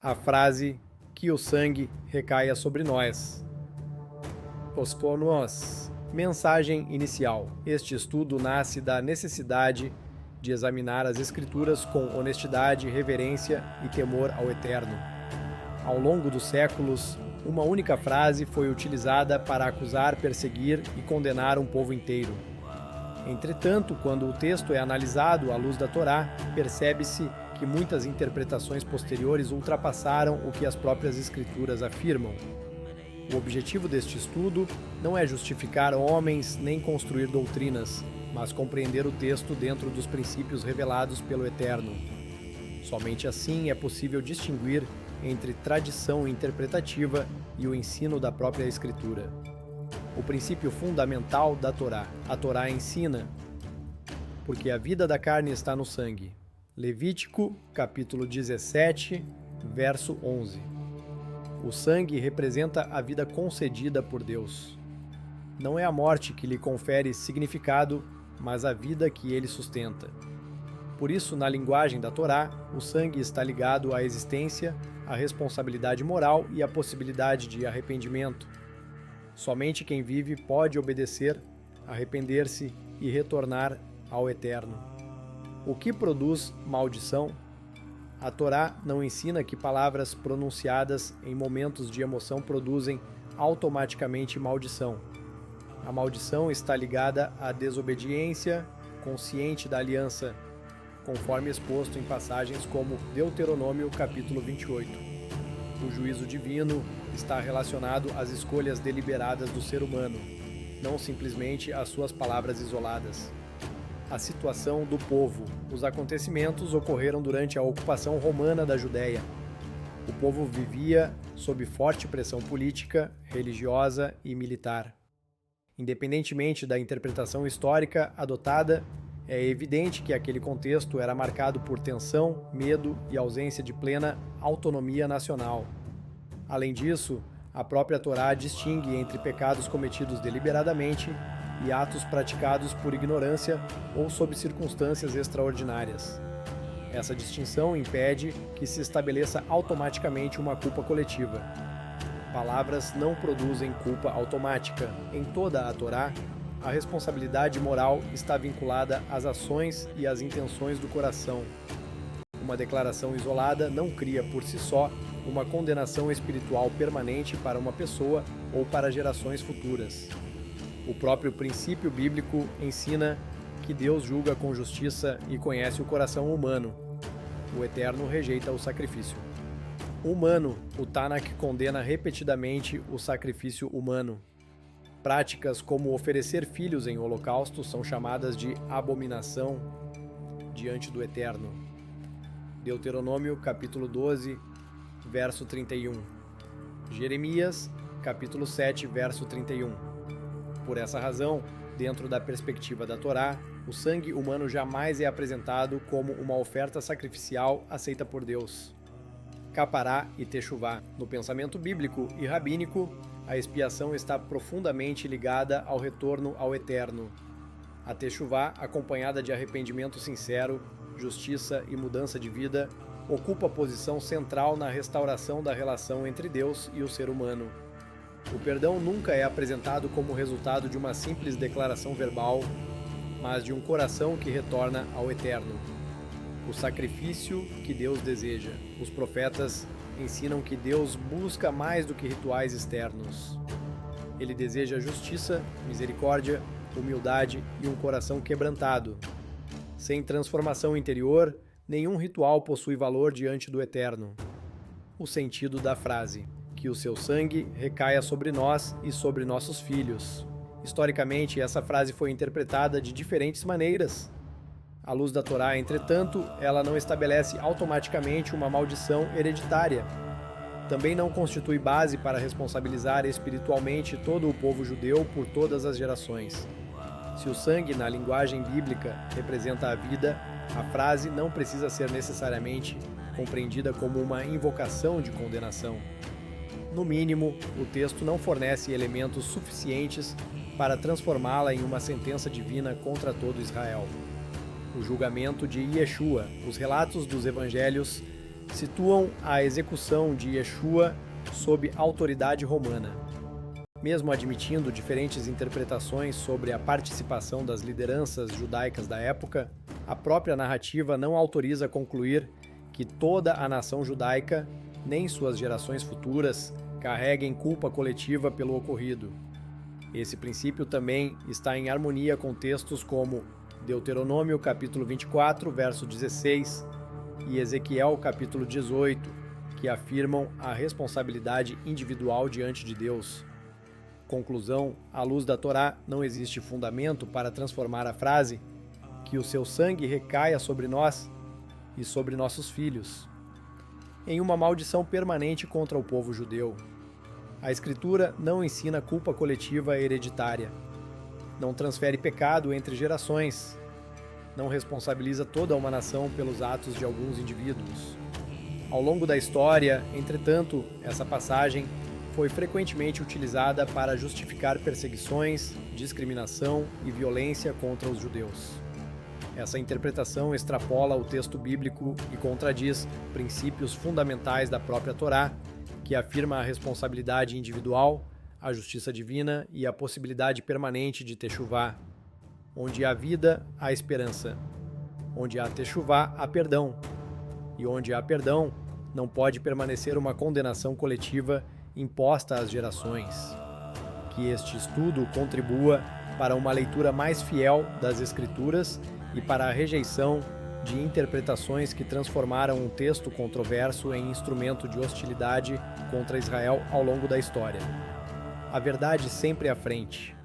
A frase "que o sangue recaia sobre nós". Nós. Mensagem inicial. Este estudo nasce da necessidade de examinar as Escrituras com honestidade, reverência e temor ao Eterno. Ao longo dos séculos, uma única frase foi utilizada para acusar, perseguir e condenar um povo inteiro. Entretanto, quando o texto é analisado à luz da Torá, percebe-se que muitas interpretações posteriores ultrapassaram o que as próprias Escrituras afirmam. O objetivo deste estudo não é justificar homens nem construir doutrinas, mas compreender o texto dentro dos princípios revelados pelo Eterno. Somente assim é possível distinguir entre tradição interpretativa e o ensino da própria Escritura. O princípio fundamental da Torá. A Torá ensina, porque a vida da carne está no sangue. Levítico, capítulo 17, verso 11. O sangue representa a vida concedida por Deus. Não é a morte que lhe confere significado, mas a vida que ele sustenta. Por isso, na linguagem da Torá, o sangue está ligado à existência, à responsabilidade moral e à possibilidade de arrependimento. Somente quem vive pode obedecer, arrepender-se e retornar ao Eterno. O que produz maldição? A Torá não ensina que palavras pronunciadas em momentos de emoção produzem automaticamente maldição. A maldição está ligada à desobediência consciente da aliança, conforme exposto em passagens como Deuteronômio capítulo 28. O juízo divino está relacionado às escolhas deliberadas do ser humano, não simplesmente às suas palavras isoladas. A situação do povo. Os acontecimentos ocorreram durante a ocupação romana da Judéia. O povo vivia sob forte pressão política, religiosa e militar. Independentemente da interpretação histórica adotada, é evidente que aquele contexto era marcado por tensão, medo e ausência de plena autonomia nacional. Além disso, a própria Torá distingue entre pecados cometidos deliberadamente e atos praticados por ignorância ou sob circunstâncias extraordinárias. Essa distinção impede que se estabeleça automaticamente uma culpa coletiva. Palavras não produzem culpa automática. Em toda a Torá, a responsabilidade moral está vinculada às ações e às intenções do coração. Uma declaração isolada não cria por si só uma condenação espiritual permanente para uma pessoa ou para gerações futuras. O próprio princípio bíblico ensina que Deus julga com justiça e conhece o coração humano. O Eterno rejeita o sacrifício. Humano, o Tanakh condena repetidamente o sacrifício humano. Práticas como oferecer filhos em holocausto são chamadas de abominação diante do Eterno. Deuteronômio, capítulo 12, verso 31. Jeremias, capítulo 7, verso 31. Por essa razão, dentro da perspectiva da Torá, o sangue humano jamais é apresentado como uma oferta sacrificial aceita por Deus. Capará e Techuvá. No pensamento bíblico e rabínico, a expiação está profundamente ligada ao retorno ao Eterno. A Techuvá, acompanhada de arrependimento sincero, justiça e mudança de vida, ocupa posição central na restauração da relação entre Deus e o ser humano. O perdão nunca é apresentado como resultado de uma simples declaração verbal, mas de um coração que retorna ao Eterno. O sacrifício que Deus deseja. Os profetas ensinam que Deus busca mais do que rituais externos. Ele deseja justiça, misericórdia, humildade e um coração quebrantado. Sem transformação interior, nenhum ritual possui valor diante do Eterno. O sentido da frase: que o seu sangue recaia sobre nós e sobre nossos filhos. Historicamente, essa frase foi interpretada de diferentes maneiras. À luz da Torá, entretanto, ela não estabelece automaticamente uma maldição hereditária. Também não constitui base para responsabilizar espiritualmente todo o povo judeu por todas as gerações. Se o sangue, na linguagem bíblica, representa a vida, a frase não precisa ser necessariamente compreendida como uma invocação de condenação. No mínimo, o texto não fornece elementos suficientes para transformá-la em uma sentença divina contra todo Israel. O julgamento de Yeshua. Os relatos dos evangelhos situam a execução de Yeshua sob autoridade romana. Mesmo admitindo diferentes interpretações sobre a participação das lideranças judaicas da época, a própria narrativa não autoriza concluir que toda a nação judaica, nem suas gerações futuras, carreguem culpa coletiva pelo ocorrido. Esse princípio também está em harmonia com textos como Deuteronômio capítulo 24, verso 16 e Ezequiel capítulo 18, que afirmam a responsabilidade individual diante de Deus. Conclusão: à luz da Torá, não existe fundamento para transformar a frase que o seu sangue recaia sobre nós e sobre nossos filhos em uma maldição permanente contra o povo judeu. A Escritura não ensina culpa coletiva hereditária, não transfere pecado entre gerações, não responsabiliza toda uma nação pelos atos de alguns indivíduos. Ao longo da história, entretanto, essa passagem foi frequentemente utilizada para justificar perseguições, discriminação e violência contra os judeus. Essa interpretação extrapola o texto bíblico e contradiz princípios fundamentais da própria Torá, que afirma a responsabilidade individual, a justiça divina e a possibilidade permanente de techuvá. Onde há vida, há esperança. Onde há techuvá, há perdão. E onde há perdão, não pode permanecer uma condenação coletiva imposta às gerações. Que este estudo contribua para uma leitura mais fiel das Escrituras e para a rejeição de interpretações que transformaram um texto controverso em instrumento de hostilidade contra Israel ao longo da história. A verdade sempre à frente.